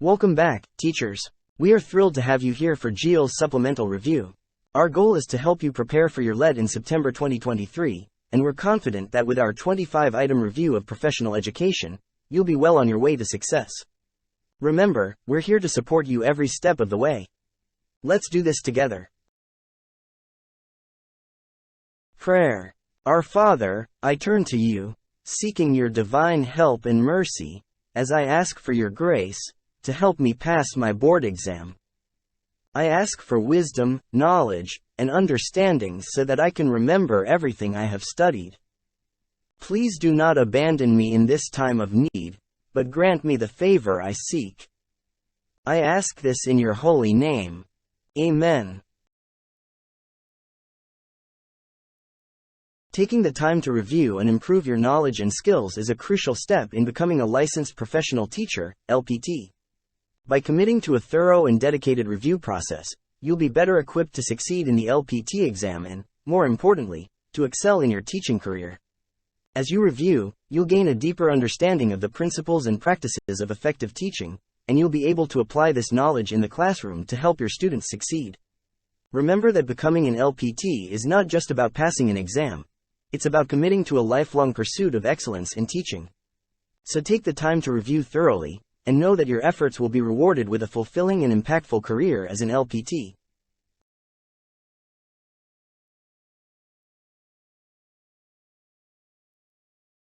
Welcome back, teachers. We are thrilled to have you here for Geo's supplemental review. Our goal is to help you prepare for your lead in September 2023, and we're confident that with our 25-item review of professional education, you'll be well on your way to success. Remember, we're here to support you every step of the way. Let's do this together. Prayer. Our Father, I turn to you, seeking your divine help and mercy, as I ask for your grace to help me pass my board exam. I ask for wisdom, knowledge, and understanding so that I can remember everything I have studied. Please do not abandon me in this time of need, but grant me the favor I seek. I ask this in your holy name. Amen. Taking the time to review and improve your knowledge and skills is a crucial step in becoming a licensed professional teacher, LPT. By committing to a thorough and dedicated review process, you'll be better equipped to succeed in the LPT exam and, more importantly, to excel in your teaching career. As you review, you'll gain a deeper understanding of the principles and practices of effective teaching, and you'll be able to apply this knowledge in the classroom to help your students succeed. Remember that becoming an LPT is not just about passing an exam. It's about committing to a lifelong pursuit of excellence in teaching. So take the time to review thoroughly, and know that your efforts will be rewarded with a fulfilling and impactful career as an LPT.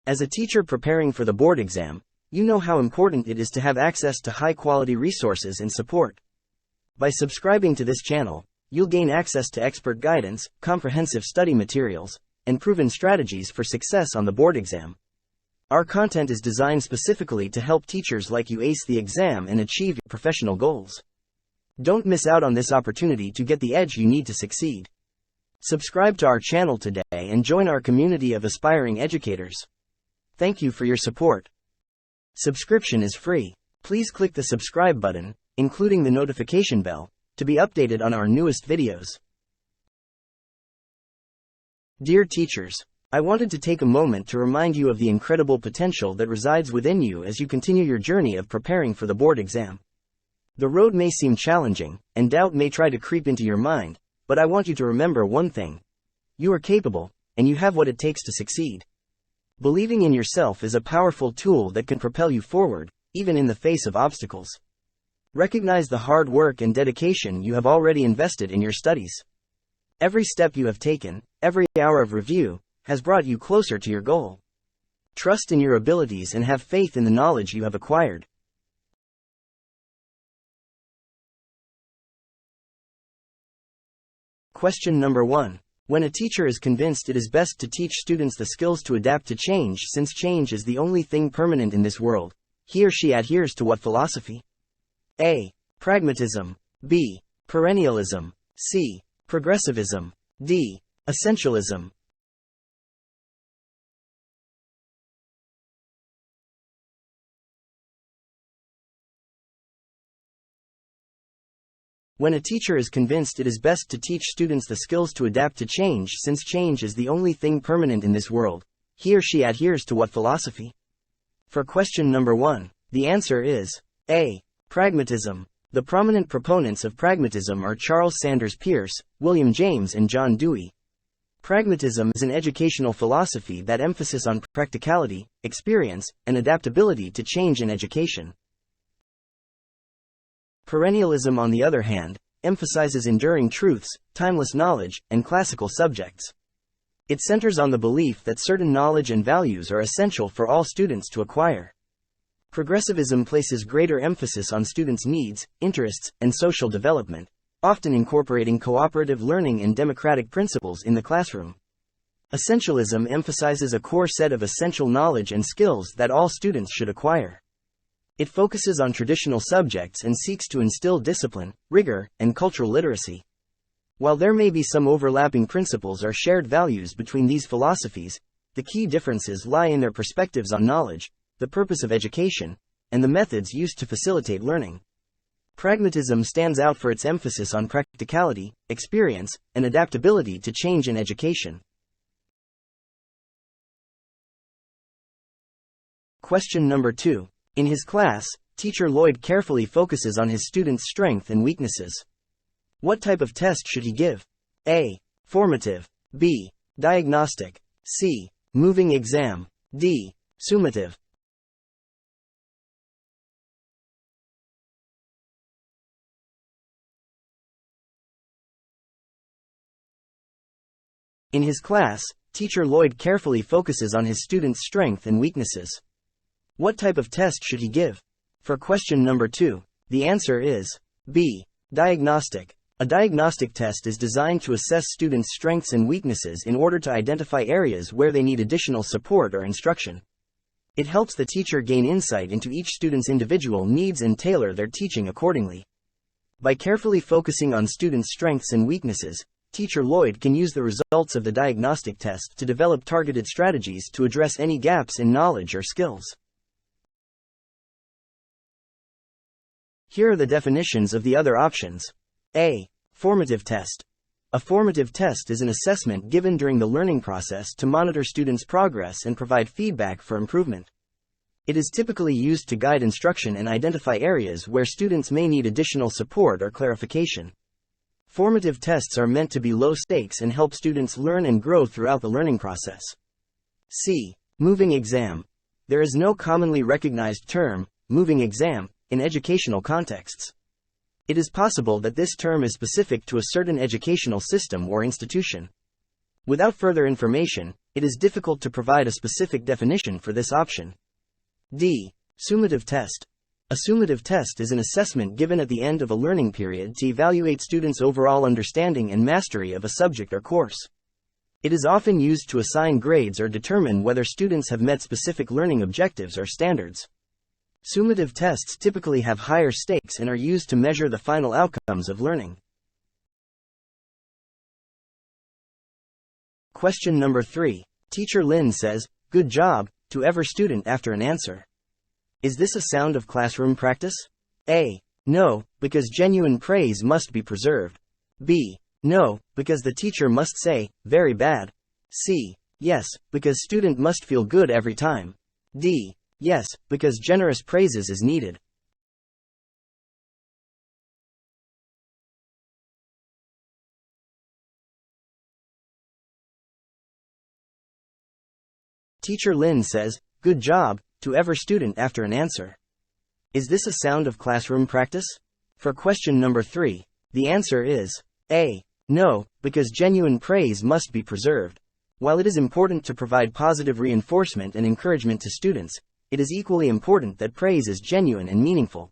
As a teacher preparing for the board exam, you know how important it is to have access to high-quality resources and support. By subscribing to this channel, you'll gain access to expert guidance, comprehensive study materials, and proven strategies for success on the board exam. Our content is designed specifically to help teachers like you ace the exam and achieve your professional goals. Don't miss out on this opportunity to get the edge you need to succeed. Subscribe to our channel today and join our community of aspiring educators. Thank you for your support. Subscription is free. Please click the subscribe button, including the notification bell, to be updated on our newest videos. Dear teachers, I wanted to take a moment to remind you of the incredible potential that resides within you as you continue your journey of preparing for the board exam. The road may seem challenging, and doubt may try to creep into your mind, but I want you to remember one thing. You are capable, and you have what it takes to succeed. Believing in yourself is a powerful tool that can propel you forward, even in the face of obstacles. Recognize the hard work and dedication you have already invested in your studies. Every step you have taken, every hour of review, has brought you closer to your goal. Trust in your abilities and have faith in the knowledge you have acquired. Question number 1. When a teacher is convinced it is best to teach students the skills to adapt to change since change is the only thing permanent in this world, he or she adheres to what philosophy? A. Pragmatism. B. Perennialism. C. Progressivism. D. Essentialism. When a teacher is convinced it is best to teach students the skills to adapt to change since change is the only thing permanent in this world, he or she adheres to what philosophy? For question number 1, the answer is A. Pragmatism. The prominent proponents of pragmatism are Charles Sanders Peirce, William James and John Dewey. Pragmatism is an educational philosophy that emphasizes on practicality, experience, and adaptability to change in education. Perennialism, on the other hand, emphasizes enduring truths, timeless knowledge, and classical subjects. It centers on the belief that certain knowledge and values are essential for all students to acquire. Progressivism places greater emphasis on students' needs, interests, and social development, often incorporating cooperative learning and democratic principles in the classroom. Essentialism emphasizes a core set of essential knowledge and skills that all students should acquire. It focuses on traditional subjects and seeks to instill discipline, rigor, and cultural literacy. While there may be some overlapping principles or shared values between these philosophies, the key differences lie in their perspectives on knowledge, the purpose of education, and the methods used to facilitate learning. Pragmatism stands out for its emphasis on practicality, experience, and adaptability to change in education. Question number 2. In his class, teacher Lloyd carefully focuses on his students' strengths and weaknesses. What type of test should he give? A. Formative. B. Diagnostic. C. Moving exam. D. Summative. In his class, teacher Lloyd carefully focuses on his students' strengths and weaknesses. What type of test should he give? For question number 2, the answer is B. Diagnostic. A diagnostic test is designed to assess students' strengths and weaknesses in order to identify areas where they need additional support or instruction. It helps the teacher gain insight into each student's individual needs and tailor their teaching accordingly. By carefully focusing on students' strengths and weaknesses, teacher Lloyd can use the results of the diagnostic test to develop targeted strategies to address any gaps in knowledge or skills. Here are the definitions of the other options. A. Formative test. A formative test is an assessment given during the learning process to monitor students' progress and provide feedback for improvement. It is typically used to guide instruction and identify areas where students may need additional support or clarification. Formative tests are meant to be low stakes and help students learn and grow throughout the learning process. C. Moving exam. There is no commonly recognized term, moving exam, in educational contexts. It is possible that this term is specific to a certain educational system or institution. Without further information, it is difficult to provide a specific definition for this option. D. Summative test. A summative test is an assessment given at the end of a learning period to evaluate students' overall understanding and mastery of a subject or course. It is often used to assign grades or determine whether students have met specific learning objectives or standards. Summative tests typically have higher stakes and are used to measure the final outcomes of learning. Question number 3. Teacher Lynn says, "Good job," to every student after an answer. Is this a sound of classroom practice? A. No, because genuine praise must be preserved. B. No, because the teacher must say, "Very bad." C. Yes, because student must feel good every time. D. Yes, because generous praises is needed. Teacher Lynn says, "Good job," to every student after an answer. Is this a sound of classroom practice? For question number 3, the answer is A. No, because genuine praise must be preserved. While it is important to provide positive reinforcement and encouragement to students, it is equally important that praise is genuine and meaningful.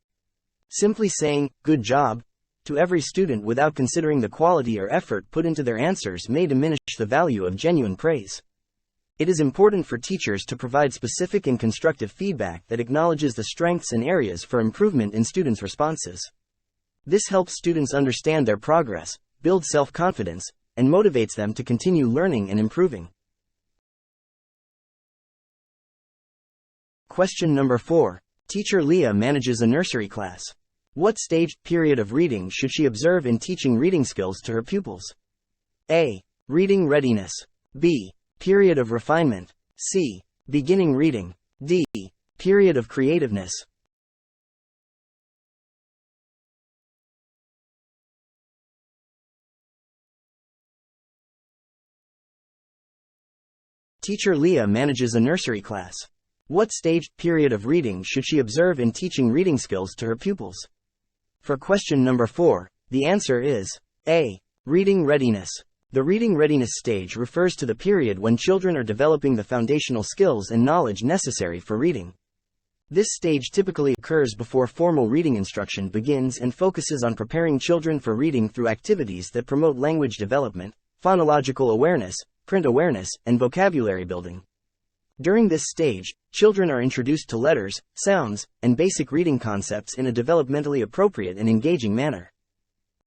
Simply saying, "Good job," to every student without considering the quality or effort put into their answers may diminish the value of genuine praise. It is important for teachers to provide specific and constructive feedback that acknowledges the strengths and areas for improvement in students' responses. This helps students understand their progress, builds self-confidence, and motivates them to continue learning and improving. Question number 4. Teacher Leah manages a nursery class. What stage, period of reading should she observe in teaching reading skills to her pupils? A. Reading readiness. B. Period of refinement. C. Beginning reading. D. Period of creativeness. Teacher Leah manages a nursery class. What stage, period of reading should she observe in teaching reading skills to her pupils? For question number 4, the answer is A. Reading readiness. The reading readiness stage refers to the period when children are developing the foundational skills and knowledge necessary for reading. This stage typically occurs before formal reading instruction begins and focuses on preparing children for reading through activities that promote language development, phonological awareness, print awareness, and vocabulary building. During this stage, children are introduced to letters, sounds, and basic reading concepts in a developmentally appropriate and engaging manner.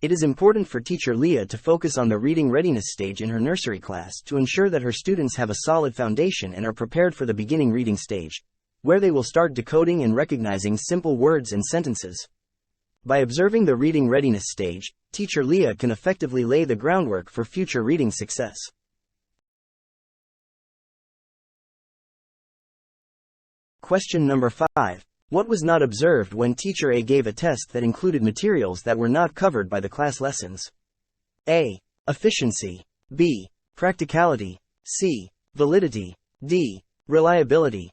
It is important for teacher Leah to focus on the reading readiness stage in her nursery class to ensure that her students have a solid foundation and are prepared for the beginning reading stage, where they will start decoding and recognizing simple words and sentences. By observing the reading readiness stage, teacher Leah can effectively lay the groundwork for future reading success. Question number 5. What was not observed when teacher A gave a test that included materials that were not covered by the class lessons? A. Efficiency. B. Practicality. C. Validity. D. Reliability.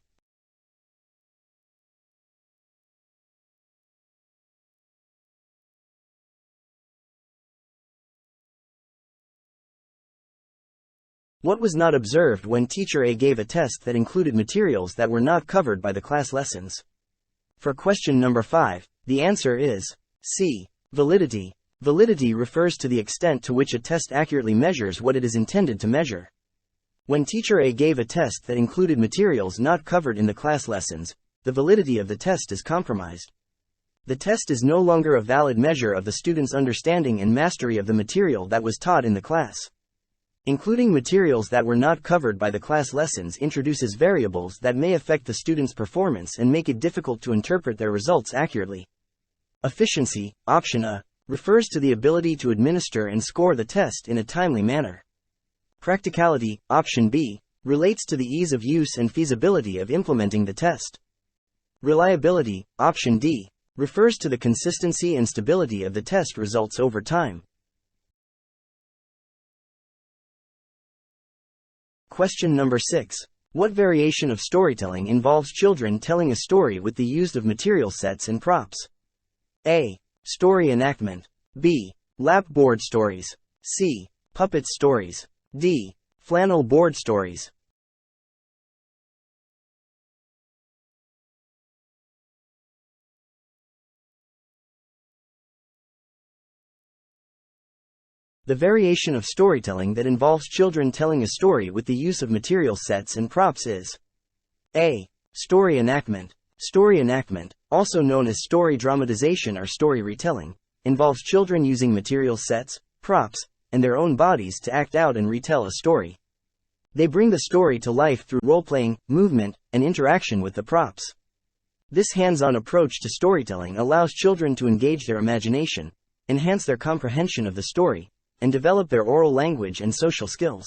What was not observed when teacher A gave a test that included materials that were not covered by the class lessons? For question number 5, the answer is C. Validity. Validity refers to the extent to which a test accurately measures what it is intended to measure. When teacher A gave a test that included materials not covered in the class lessons, the validity of the test is compromised. The test is no longer a valid measure of the student's understanding and mastery of the material that was taught in the class. Including materials that were not covered by the class lessons introduces variables that may affect the student's performance and make it difficult to interpret their results accurately. Efficiency, option A, refers to the ability to administer and score the test in a timely manner. Practicality, option B, relates to the ease of use and feasibility of implementing the test. Reliability, option D, refers to the consistency and stability of the test results over time. Question number 6. What variation of storytelling involves children telling a story with the use of material sets and props? A. Story enactment. B. Lap board stories. C. Puppet stories. D. Flannel board stories. The variation of storytelling that involves children telling a story with the use of material sets and props is A. Story enactment. Story enactment, also known as story dramatization or story retelling, involves children using material sets, props, and their own bodies to act out and retell a story. They bring the story to life through role-playing, movement, and interaction with the props. This hands-on approach to storytelling allows children to engage their imagination, enhance their comprehension of the story, and develop their oral language and social skills.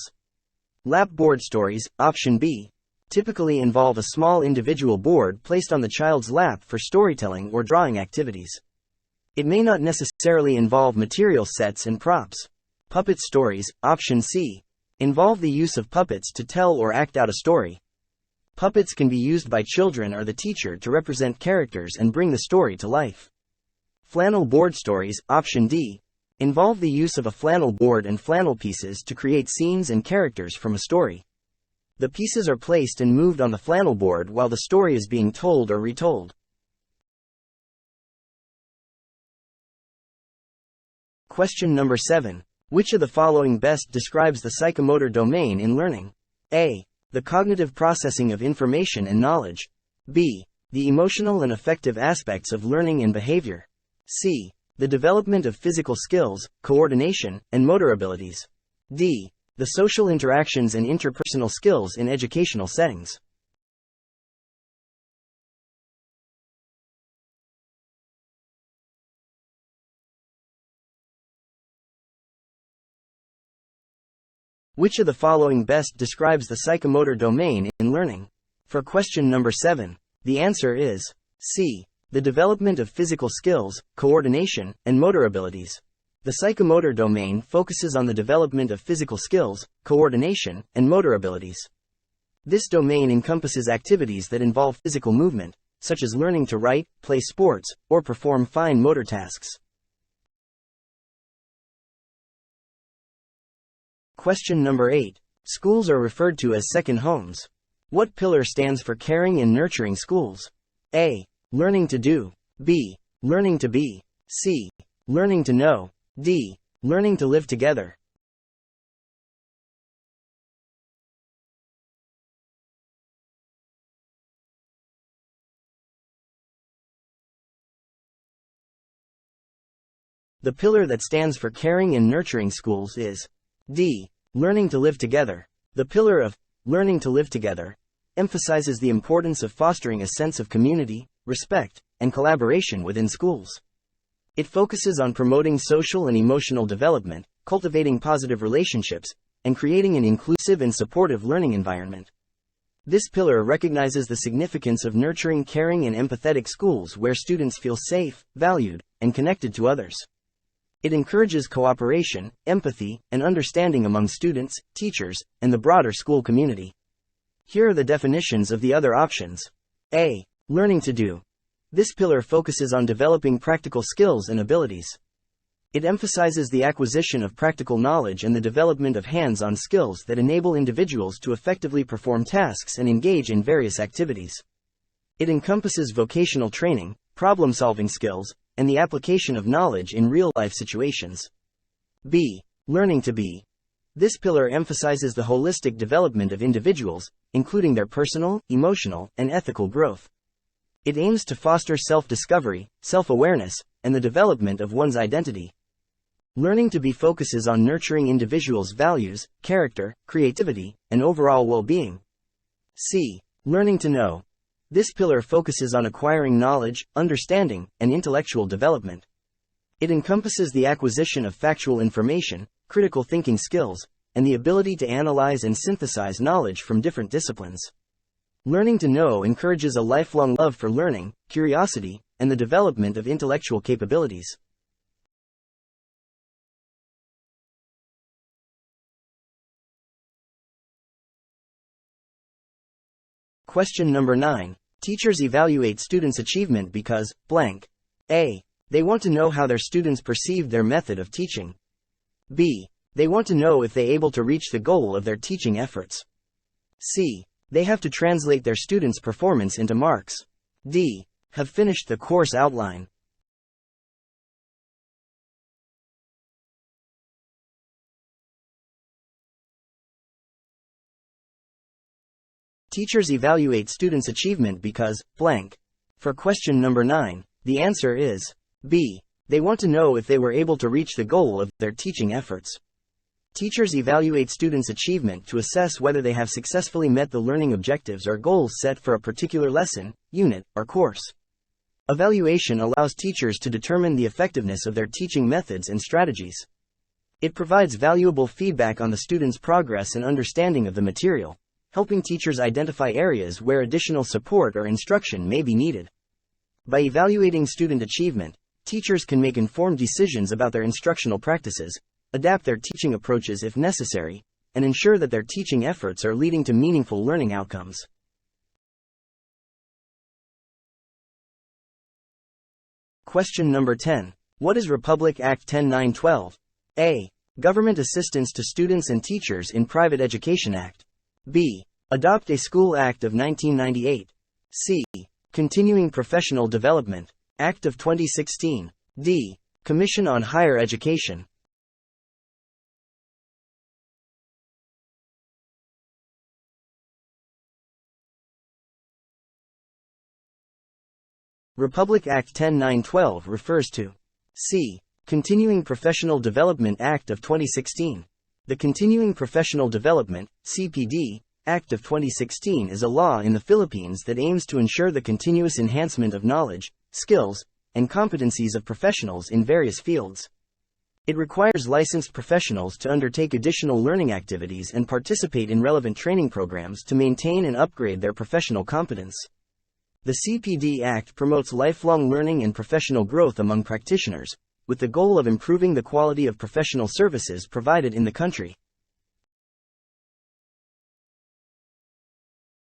Lap board stories, option B, typically involve a small individual board placed on the child's lap for storytelling or drawing activities. It may not necessarily involve material sets and props. Puppet stories, option C, involve the use of puppets to tell or act out a story. Puppets can be used by children or the teacher to represent characters and bring the story to life. Flannel board stories, option D, involve the use of a flannel board and flannel pieces to create scenes and characters from a story. The pieces are placed and moved on the flannel board while the story is being told or retold. Question number 7. Which of the following best describes the psychomotor domain in learning? A. The cognitive processing of information and knowledge. B. The emotional and affective aspects of learning and behavior. C. The development of physical skills, coordination, and motor abilities. D. The social interactions and interpersonal skills in educational settings. Which of the following best describes the psychomotor domain in learning? For question number 7, the answer is C. The development of physical skills, coordination, and motor abilities. The psychomotor domain focuses on the development of physical skills, coordination, and motor abilities. This domain encompasses activities that involve physical movement, such as learning to write, play sports, or perform fine motor tasks. Question number 8. Schools are referred to as second homes. What pillar stands for caring and nurturing schools? A. Learning to do. B. Learning to be. C. Learning to know. D. Learning to live together. The pillar that stands for caring and nurturing schools is D. Learning to live together. The pillar of learning to live together emphasizes the importance of fostering a sense of community, respect, and collaboration within schools. It focuses on promoting social and emotional development, cultivating positive relationships, and creating an inclusive and supportive learning environment. This pillar recognizes the significance of nurturing, caring, and empathetic schools where students feel safe, valued, and connected to others. It encourages cooperation, empathy, and understanding among students, teachers, and the broader school community. Here are the definitions of the other options. A. Learning to do. This pillar focuses on developing practical skills and abilities. It emphasizes the acquisition of practical knowledge and the development of hands-on skills that enable individuals to effectively perform tasks and engage in various activities. It encompasses vocational training, problem-solving skills, and the application of knowledge in real-life situations. B. Learning to be. This pillar emphasizes the holistic development of individuals, including their personal, emotional, and ethical growth. It aims to foster self-discovery, self-awareness, and the development of one's identity. Learning to be focuses on nurturing individuals' values, character, creativity, and overall well-being. C. Learning to know. This pillar focuses on acquiring knowledge, understanding, and intellectual development. It encompasses the acquisition of factual information, critical thinking skills, and the ability to analyze and synthesize knowledge from different disciplines. Learning to know encourages a lifelong love for learning, curiosity, and the development of intellectual capabilities. Question number 9. Teachers evaluate students' achievement because, blank. A. They want to know how their students perceive their method of teaching. B. They want to know if they are able to reach the goal of their teaching efforts. C. They have to translate their students' performance into marks. D. Have finished the course outline. Teachers evaluate students' achievement because, blank. For question number 9, the answer is B. They want to know if they were able to reach the goal of their teaching efforts. Teachers evaluate students' achievement to assess whether they have successfully met the learning objectives or goals set for a particular lesson, unit, or course. Evaluation allows teachers to determine the effectiveness of their teaching methods and strategies. It provides valuable feedback on the students' progress and understanding of the material, helping teachers identify areas where additional support or instruction may be needed. By evaluating student achievement, teachers can make informed decisions about their instructional practices, adapt their teaching approaches if necessary, and ensure that their teaching efforts are leading to meaningful learning outcomes. Question number 10. What is Republic Act 10912? A. Government Assistance to Students and Teachers in Private Education Act. B. Adopt a School Act of 1998. C. Continuing Professional Development Act of 2016. D. Commission on Higher Education. Republic Act 10912 refers to C. Continuing Professional Development Act of 2016. The Continuing Professional Development (CPD) Act of 2016 is a law in the Philippines that aims to ensure the continuous enhancement of knowledge, skills, and competencies of professionals in various fields. It requires licensed professionals to undertake additional learning activities and participate in relevant training programs to maintain and upgrade their professional competence. The CPD Act promotes lifelong learning and professional growth among practitioners, with the goal of improving the quality of professional services provided in the country.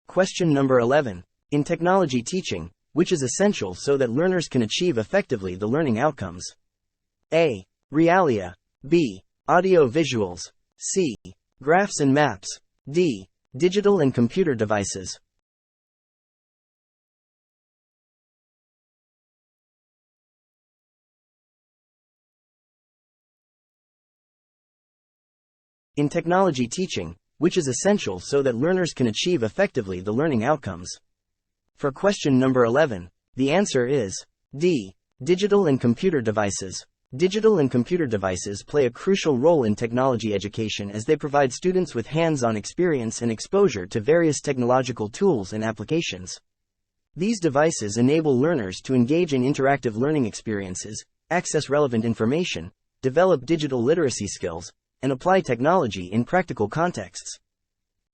Question number 11. In technology teaching, which is essential so that learners can achieve effectively the learning outcomes? A. Realia. B. Audio visuals. C. Graphs and maps. D. Digital and computer devices. In technology teaching, which is essential so that learners can achieve effectively the learning outcomes? For question number 11, the answer is D. Digital and computer devices. Digital and computer devices play a crucial role in technology education as they provide students with hands-on experience and exposure to various technological tools and applications. These devices enable learners to engage in interactive learning experiences, access relevant information, develop digital literacy skills, and apply technology in practical contexts.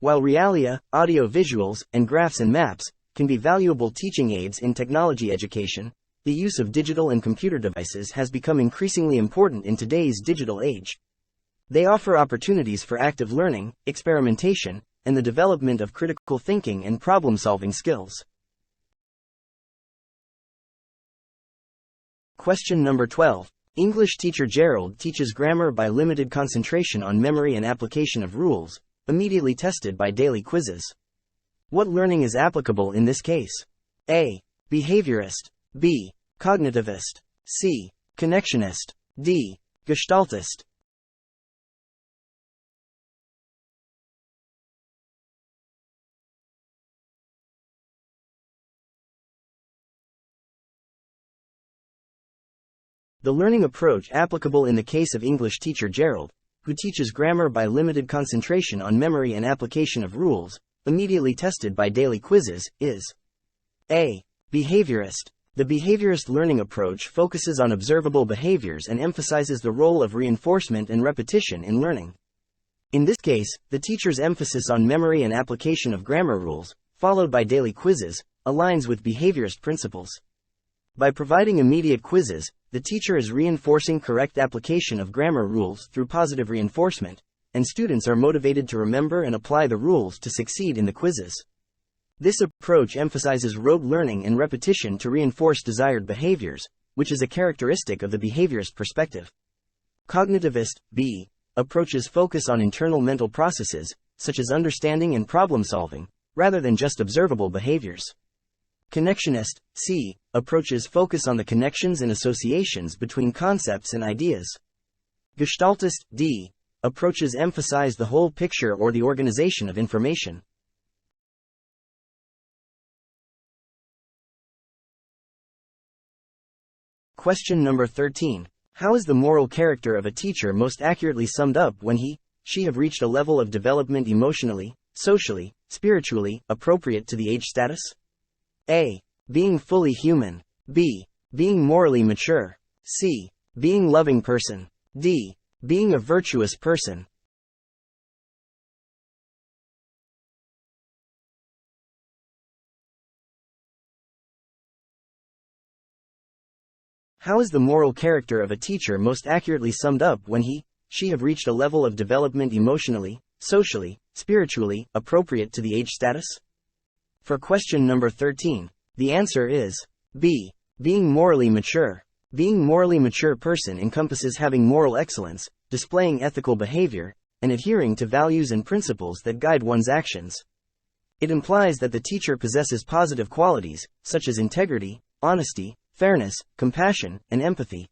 While realia, audio visuals, and graphs and maps can be valuable teaching aids in technology education, the use of digital and computer devices has become increasingly important in today's digital age. They offer opportunities for active learning, experimentation, and the development of critical thinking and problem-solving skills. Question number 12. English teacher Gerald teaches grammar by limited concentration on memory and application of rules, immediately tested by daily quizzes. What learning is applicable in this case? A. Behaviorist. B. Cognitivist. C. Connectionist. D. Gestaltist. The learning approach applicable in the case of English teacher Gerald, who teaches grammar by limited concentration on memory and application of rules, immediately tested by daily quizzes, is A. Behaviorist. The behaviorist learning approach focuses on observable behaviors and emphasizes the role of reinforcement and repetition in learning. In this case, the teacher's emphasis on memory and application of grammar rules, followed by daily quizzes, aligns with behaviorist principles. By providing immediate quizzes, the teacher is reinforcing correct application of grammar rules through positive reinforcement, and students are motivated to remember and apply the rules to succeed in the quizzes. This approach emphasizes rote learning and repetition to reinforce desired behaviors, which is a characteristic of the behaviorist perspective. Cognitivist, B, approaches focus on internal mental processes, such as understanding and problem solving, rather than just observable behaviors. Connectionist, C, approaches focus on the connections and associations between concepts and ideas. Gestaltist, D, approaches emphasize the whole picture or the organization of information. Question number 13. How is the moral character of a teacher most accurately summed up when she have reached a level of development emotionally, socially, spiritually, appropriate to the age status? A. Being fully human. B. Being morally mature. C. Being loving person. D. Being a virtuous person. How is the moral character of a teacher most accurately summed up when she have reached a level of development emotionally, socially, spiritually, appropriate to the age status? For question number 13, the answer is B. Being morally mature. Being morally mature person encompasses having moral excellence, displaying ethical behavior, and adhering to values and principles that guide one's actions. It implies that the teacher possesses positive qualities, such as integrity, honesty, fairness, compassion, and empathy.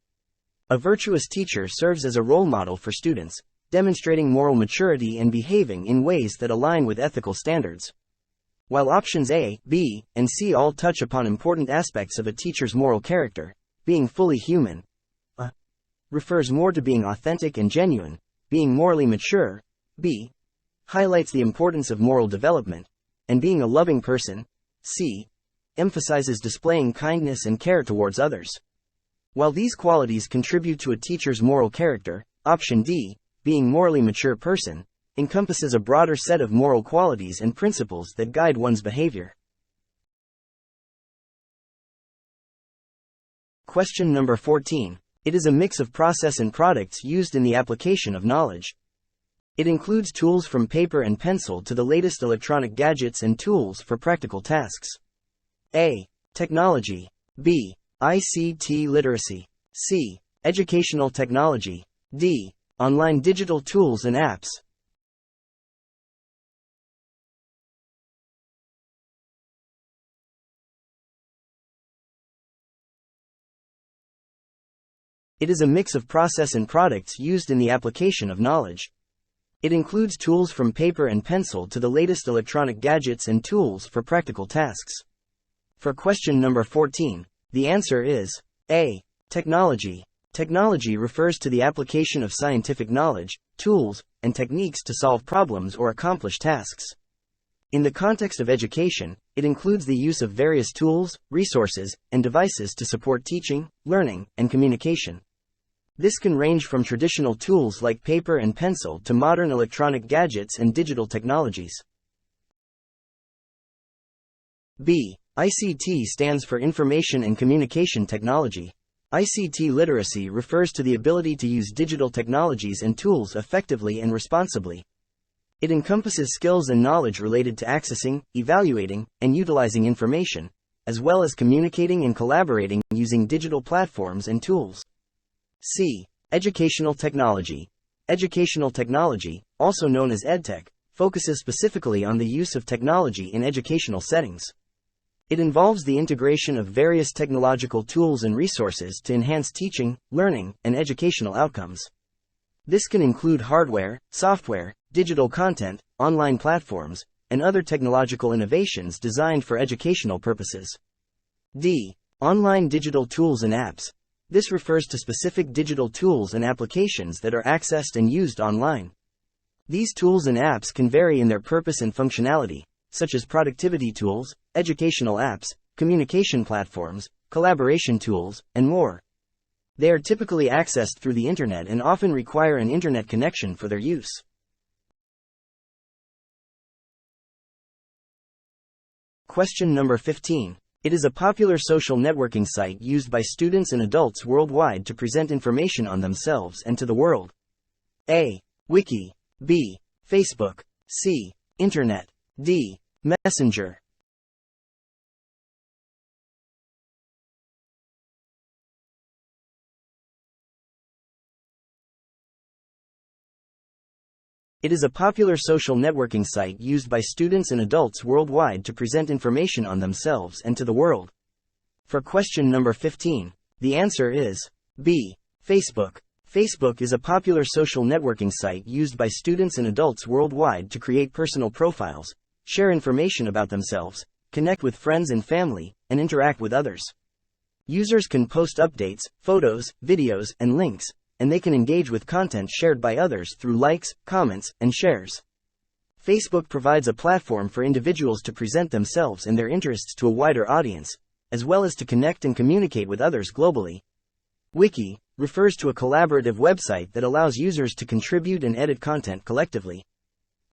A virtuous teacher serves as a role model for students, demonstrating moral maturity and behaving in ways that align with ethical standards. While options A, B, and C all touch upon important aspects of a teacher's moral character, being fully human refers more to being authentic and genuine, being morally mature, B, highlights the importance of moral development, and being a loving person, C, emphasizes displaying kindness and care towards others. While these qualities contribute to a teacher's moral character, option D, being morally mature person, encompasses a broader set of moral qualities and principles that guide one's behavior. Question number 14. It is a mix of process and products used in the application of knowledge. It includes tools from paper and pencil to the latest electronic gadgets and tools for practical tasks. A. Technology. B. ICT literacy. C. Educational technology. D. Online digital tools and apps. It is a mix of process and products used in the application of knowledge. It includes tools from paper and pencil to the latest electronic gadgets and tools for practical tasks. For question number 14, the answer is A. Technology. Technology refers to the application of scientific knowledge, tools, and techniques to solve problems or accomplish tasks. In the context of education, it includes the use of various tools, resources, and devices to support teaching, learning, and communication. This can range from traditional tools like paper and pencil to modern electronic gadgets and digital technologies. B. ICT stands for Information and Communication Technology. ICT literacy refers to the ability to use digital technologies and tools effectively and responsibly. It encompasses skills and knowledge related to accessing, evaluating, and utilizing information, as well as communicating and collaborating using digital platforms and tools. C. Educational technology. Educational technology, also known as EdTech, focuses specifically on the use of technology in educational settings. It involves the integration of various technological tools and resources to enhance teaching, learning, and educational outcomes. This can include hardware, software, digital content, online platforms, and other technological innovations designed for educational purposes. D. Online digital tools and apps. This refers to specific digital tools and applications that are accessed and used online. These tools and apps can vary in their purpose and functionality, such as productivity tools, educational apps, communication platforms, collaboration tools, and more. They are typically accessed through the internet and often require an internet connection for their use. Question number 15. It is a popular social networking site used by students and adults worldwide to present information on themselves and to the world. A. Wiki. B. Facebook. C. Internet. D. Messenger. It is a popular social networking site used by students and adults worldwide to present information on themselves and to the world. For question number 15, the answer is B. Facebook. Facebook is a popular social networking site used by students and adults worldwide to create personal profiles, share information about themselves, connect with friends and family, and interact with others. Users can post updates, photos, videos, and links, and they can engage with content shared by others through likes, comments, and shares. Facebook provides a platform for individuals to present themselves and their interests to a wider audience, as well as to connect and communicate with others globally. Wiki refers to a collaborative website that allows users to contribute and edit content collectively.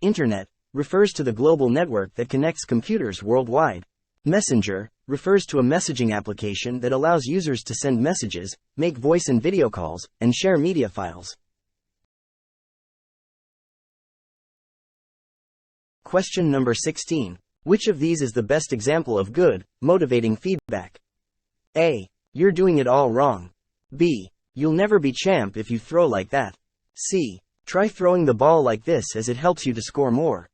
Internet refers to the global network that connects computers worldwide. Messenger refers to a messaging application that allows users to send messages, make voice and video calls, and share media files. Question number 16. Which of these is the best example of good, motivating feedback? A. You're doing it all wrong. B. You'll never be champ if you throw like that. C. Try throwing the ball like this as it helps you to score more.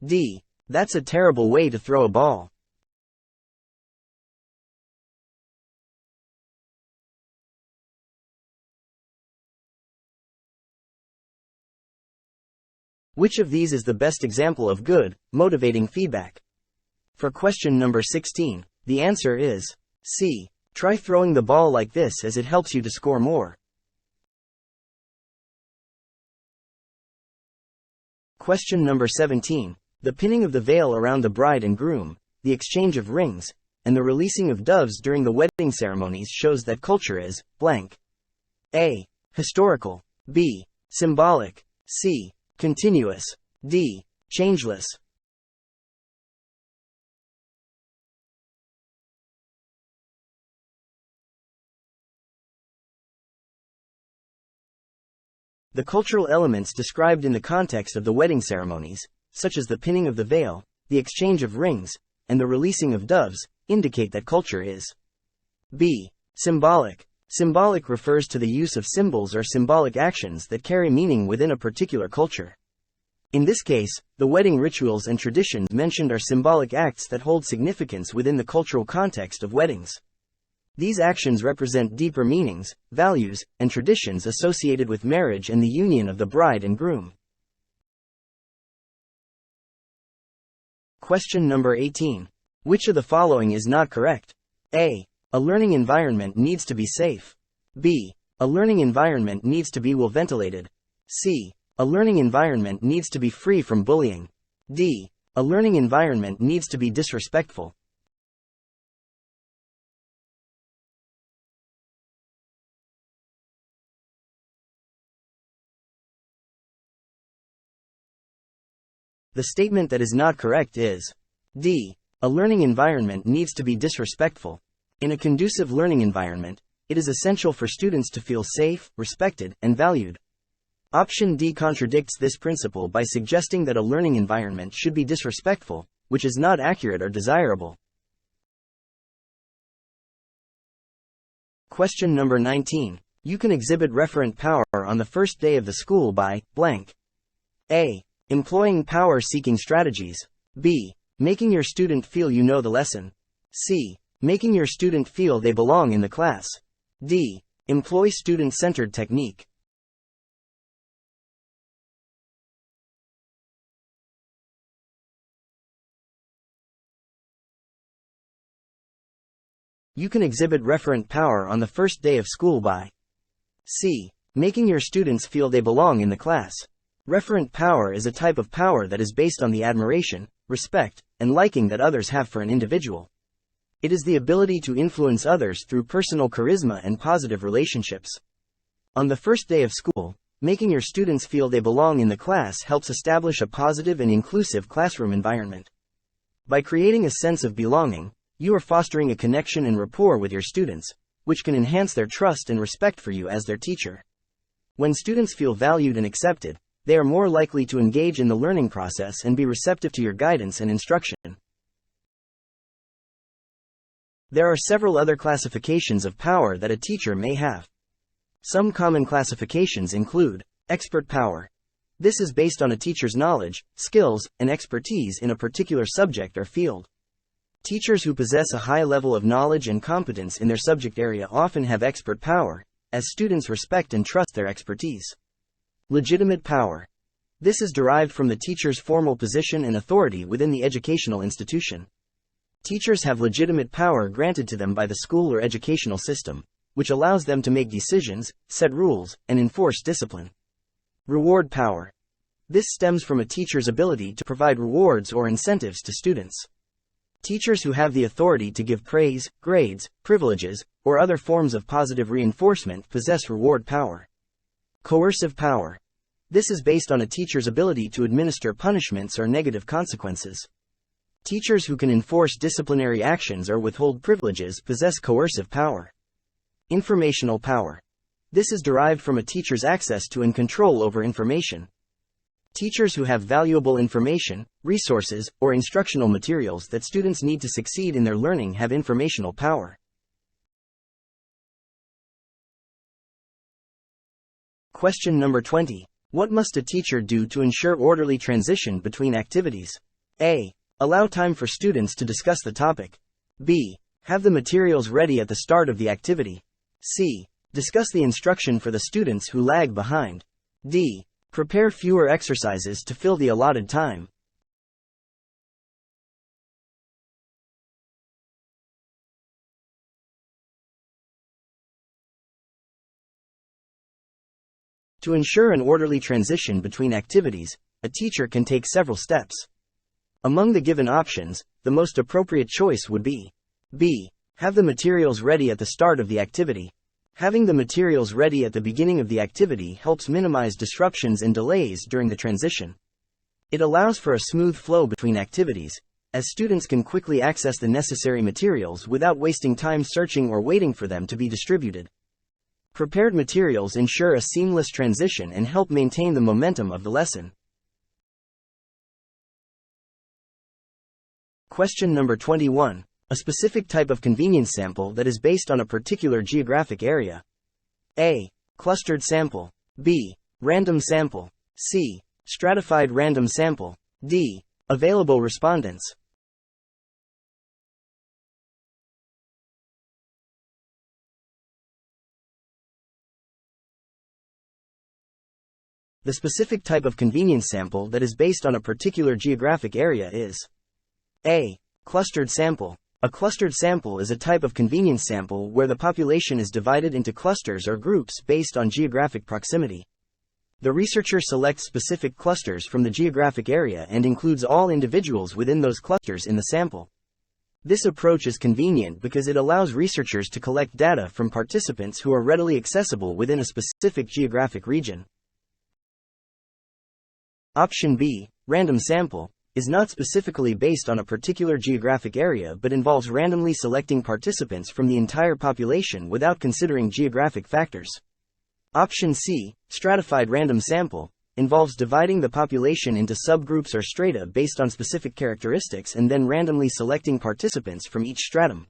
D. That's a terrible way to throw a ball. Which of these is the best example of good, motivating feedback? For question number 16, the answer is C. Try throwing the ball like this as it helps you to score more. Question number 17. The pinning of the veil around the bride and groom, the exchange of rings, and the releasing of doves during the wedding ceremonies shows that culture is blank. A. Historical. B. Symbolic. C. Continuous. D. Changeless. The cultural elements described in the context of the wedding ceremonies, such as the pinning of the veil, the exchange of rings, and the releasing of doves, indicate that culture is B. Symbolic. Symbolic refers to the use of symbols or symbolic actions that carry meaning within a particular culture. In this case, the wedding rituals and traditions mentioned are symbolic acts that hold significance within the cultural context of weddings. These actions represent deeper meanings, values, and traditions associated with marriage and the union of the bride and groom. Question number 18. Which of the following is not correct? A. A learning environment needs to be safe. B. A learning environment needs to be well ventilated. C. A learning environment needs to be free from bullying. D. A learning environment needs to be disrespectful. The statement that is not correct is D. A learning environment needs to be disrespectful. In a conducive learning environment, it is essential for students to feel safe, respected, and valued. Option D contradicts this principle by suggesting that a learning environment should be disrespectful, which is not accurate or desirable. Question number 19. You can exhibit referent power on the first day of the school by blank. A. Employing power-seeking strategies. B. Making your student feel you know the lesson. C. Making your student feel they belong in the class. D. Employ student-centered technique. You can exhibit referent power on the first day of school by C. Making your students feel they belong in the class. Referent power is a type of power that is based on the admiration, respect, and liking that others have for an individual. It is the ability to influence others through personal charisma and positive relationships. On the first day of school, making your students feel they belong in the class helps establish a positive and inclusive classroom environment. By creating a sense of belonging, you are fostering a connection and rapport with your students, which can enhance their trust and respect for you as their teacher. When students feel valued and accepted, they are more likely to engage in the learning process and be receptive to your guidance and instruction. There are several other classifications of power that a teacher may have. Some common classifications include expert power. This is based on a teacher's knowledge, skills, and expertise in a particular subject or field. Teachers who possess a high level of knowledge and competence in their subject area often have expert power, as students respect and trust their expertise. Legitimate power. This is derived from the teacher's formal position and authority within the educational institution. Teachers have legitimate power granted to them by the school or educational system, which allows them to make decisions, set rules, and enforce discipline. Reward power. This stems from a teacher's ability to provide rewards or incentives to students. Teachers who have the authority to give praise, grades, privileges, or other forms of positive reinforcement possess reward power. Coercive power. This is based on a teacher's ability to administer punishments or negative consequences. Teachers who can enforce disciplinary actions or withhold privileges possess coercive power. Informational power. This is derived from a teacher's access to and control over information. Teachers who have valuable information, resources, or instructional materials that students need to succeed in their learning have informational power. Question number 20. What must a teacher do to ensure orderly transition between activities? A. Allow time for students to discuss the topic. B. Have the materials ready at the start of the activity. C. Discuss the instruction for the students who lag behind. D. Prepare fewer exercises to fill the allotted time. To ensure an orderly transition between activities, a teacher can take several steps. Among the given options, the most appropriate choice would be B. Have the materials ready at the start of the activity. Having the materials ready at the beginning of the activity helps minimize disruptions and delays during the transition. It allows for a smooth flow between activities, as students can quickly access the necessary materials without wasting time searching or waiting for them to be distributed. Prepared materials ensure a seamless transition and help maintain the momentum of the lesson. Question number 21. A specific type of convenience sample that is based on a particular geographic area. A. Clustered sample. B. Random sample. C. Stratified random sample. D. Available respondents. The specific type of convenience sample that is based on a particular geographic area is A. Clustered sample. A clustered sample is a type of convenience sample where the population is divided into clusters or groups based on geographic proximity. The researcher selects specific clusters from the geographic area and includes all individuals within those clusters in the sample. This approach is convenient because it allows researchers to collect data from participants who are readily accessible within a specific geographic region. Option B, random sample, is not specifically based on a particular geographic area but involves randomly selecting participants from the entire population without considering geographic factors. Option C, stratified random sample, involves dividing the population into subgroups or strata based on specific characteristics and then randomly selecting participants from each stratum.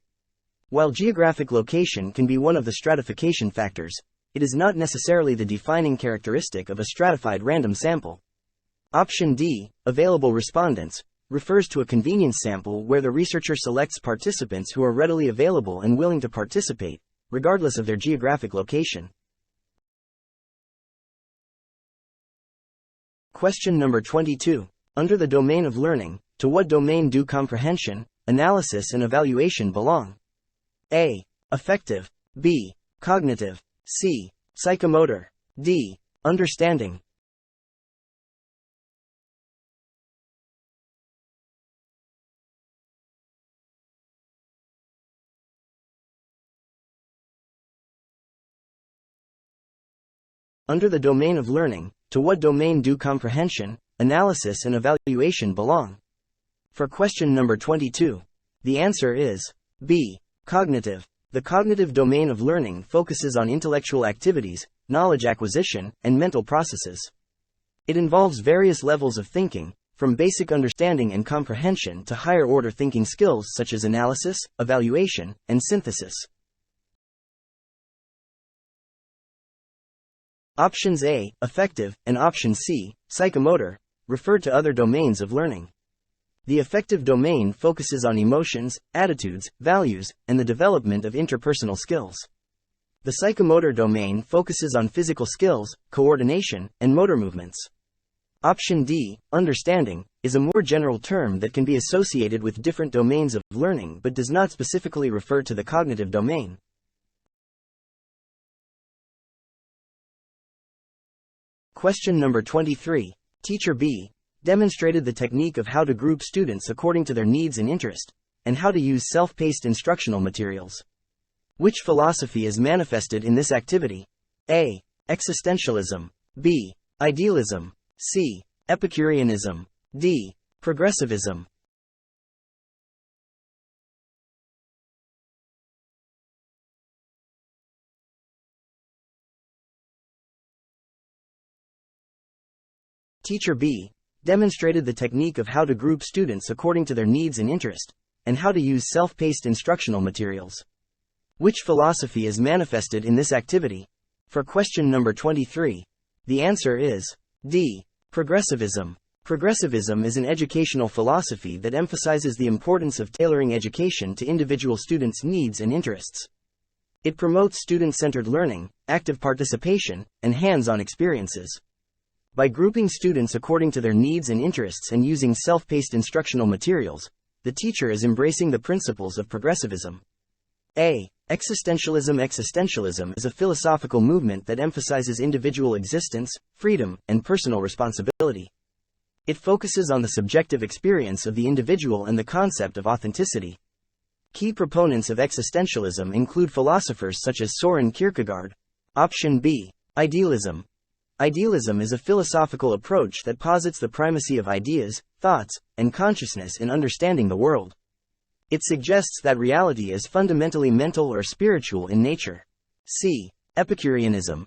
While geographic location can be one of the stratification factors, it is not necessarily the defining characteristic of a stratified random sample. Option D, available respondents, refers to a convenience sample where the researcher selects participants who are readily available and willing to participate, regardless of their geographic location. Question number 22. Under the domain of learning, to what domain do comprehension, analysis and evaluation belong? A. Affective. B. Cognitive. C. Psychomotor. D. Understanding. Under the domain of learning, to what domain do comprehension, analysis and evaluation belong? For question number 22, the answer is B. Cognitive. The cognitive domain of learning focuses on intellectual activities, knowledge acquisition, and mental processes. It involves various levels of thinking, from basic understanding and comprehension to higher-order thinking skills such as analysis, evaluation, and synthesis. Options A, affective, and Option C, psychomotor, refer to other domains of learning. The affective domain focuses on emotions, attitudes, values, and the development of interpersonal skills. The psychomotor domain focuses on physical skills, coordination, and motor movements. Option D, understanding, is a more general term that can be associated with different domains of learning but does not specifically refer to the cognitive domain. Question number 23. Teacher B demonstrated the technique of how to group students according to their needs and interest, and how to use self-paced instructional materials. Which philosophy is manifested in this activity? A. Existentialism. B. Idealism. C. Epicureanism. D. Progressivism. Teacher B demonstrated the technique of how to group students according to their needs and interest, and how to use self-paced instructional materials. Which philosophy is manifested in this activity? For question number 23, the answer is D. Progressivism. Progressivism is an educational philosophy that emphasizes the importance of tailoring education to individual students' needs and interests. It promotes student-centered learning, active participation, and hands-on experiences. By grouping students according to their needs and interests and using self-paced instructional materials, the teacher is embracing the principles of progressivism. A. Existentialism. Existentialism is a philosophical movement that emphasizes individual existence, freedom, and personal responsibility. It focuses on the subjective experience of the individual and the concept of authenticity. Key proponents of existentialism include philosophers such as Søren Kierkegaard. Option B. Idealism. Idealism is a philosophical approach that posits the primacy of ideas, thoughts, and consciousness in understanding the world. It suggests that reality is fundamentally mental or spiritual in nature. C. Epicureanism.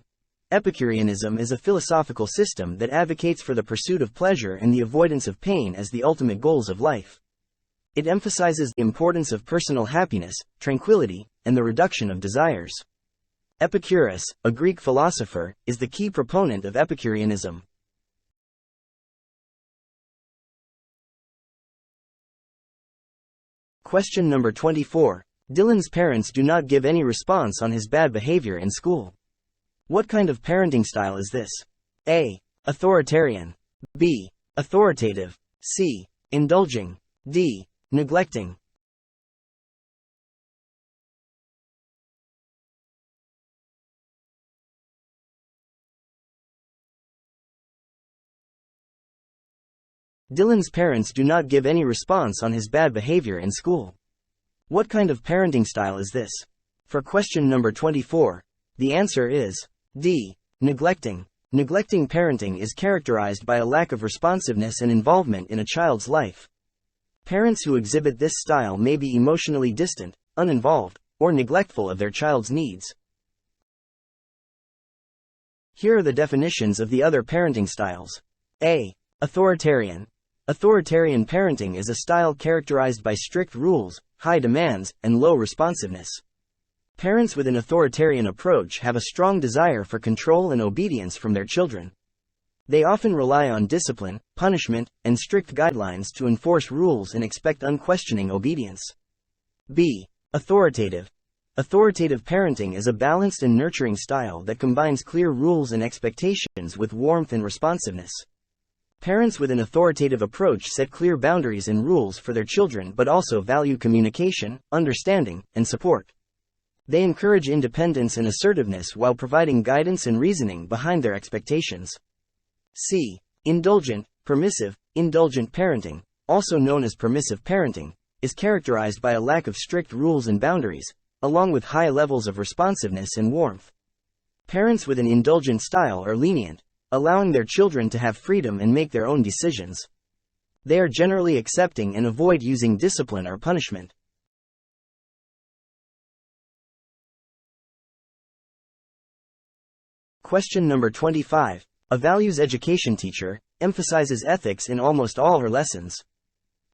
Epicureanism is a philosophical system that advocates for the pursuit of pleasure and the avoidance of pain as the ultimate goals of life. It emphasizes the importance of personal happiness, tranquility, and the reduction of desires. Epicurus, a Greek philosopher, is the key proponent of Epicureanism. Question number 24. Dylan's parents do not give any response on his bad behavior in school. What kind of parenting style is this? A. Authoritarian. B. Authoritative. C. Indulging. D. Neglecting. Dylan's parents do not give any response on his bad behavior in school. What kind of parenting style is this? For question number 24, the answer is D. Neglecting. Neglecting parenting is characterized by a lack of responsiveness and involvement in a child's life. Parents who exhibit this style may be emotionally distant, uninvolved, or neglectful of their child's needs. Here are the definitions of the other parenting styles. A. Authoritarian. Authoritarian parenting is a style characterized by strict rules, high demands, and low responsiveness. Parents with an authoritarian approach have a strong desire for control and obedience from their children. They often rely on discipline, punishment, and strict guidelines to enforce rules and expect unquestioning obedience. B. Authoritative. Authoritative parenting is a balanced and nurturing style that combines clear rules and expectations with warmth and responsiveness. Parents with an authoritative approach set clear boundaries and rules for their children but also value communication, understanding, and support. They encourage independence and assertiveness while providing guidance and reasoning behind their expectations. C. Indulgent, permissive. Indulgent parenting, also known as permissive parenting, is characterized by a lack of strict rules and boundaries, along with high levels of responsiveness and warmth. Parents with an indulgent style are lenient, allowing their children to have freedom and make their own decisions. They are generally accepting and avoid using discipline or punishment. Question number 25. A values education teacher emphasizes ethics in almost all her lessons.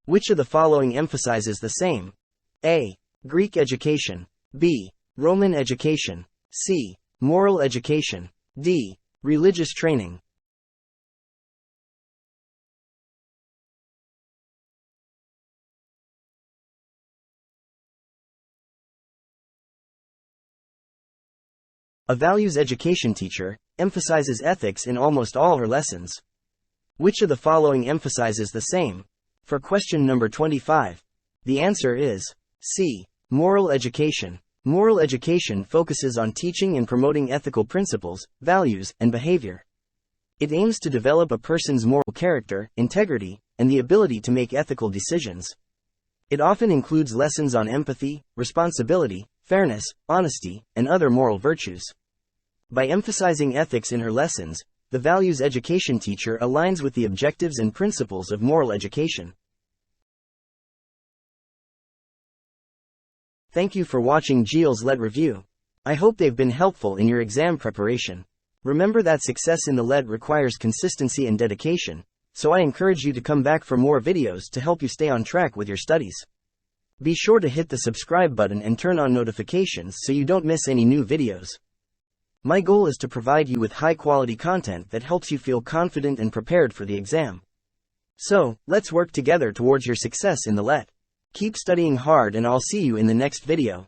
Which of the following emphasizes the same? A. Greek education. B. Roman education. C. Moral education. D. Religious training. A values education teacher emphasizes ethics in almost all her lessons. Which of the following emphasizes the same? For question number 25, the answer is C. Moral education. Moral education focuses on teaching and promoting ethical principles, values, and behavior. It aims to develop a person's moral character, integrity, and the ability to make ethical decisions. It often includes lessons on empathy, responsibility, fairness, honesty, and other moral virtues. By emphasizing ethics in her lessons, the values education teacher aligns with the objectives and principles of moral education. Thank you for watching Gerald's lead review. I hope they've been helpful in your exam preparation. Remember that success in the lead requires consistency and dedication, so I encourage you to come back for more videos to help you stay on track with your studies. Be sure to hit the subscribe button and turn on notifications so you don't miss any new videos. My goal is to provide you with high-quality content that helps you feel confident and prepared for the exam. So, let's work together towards your success in the LET. Keep studying hard and I'll see you in the next video.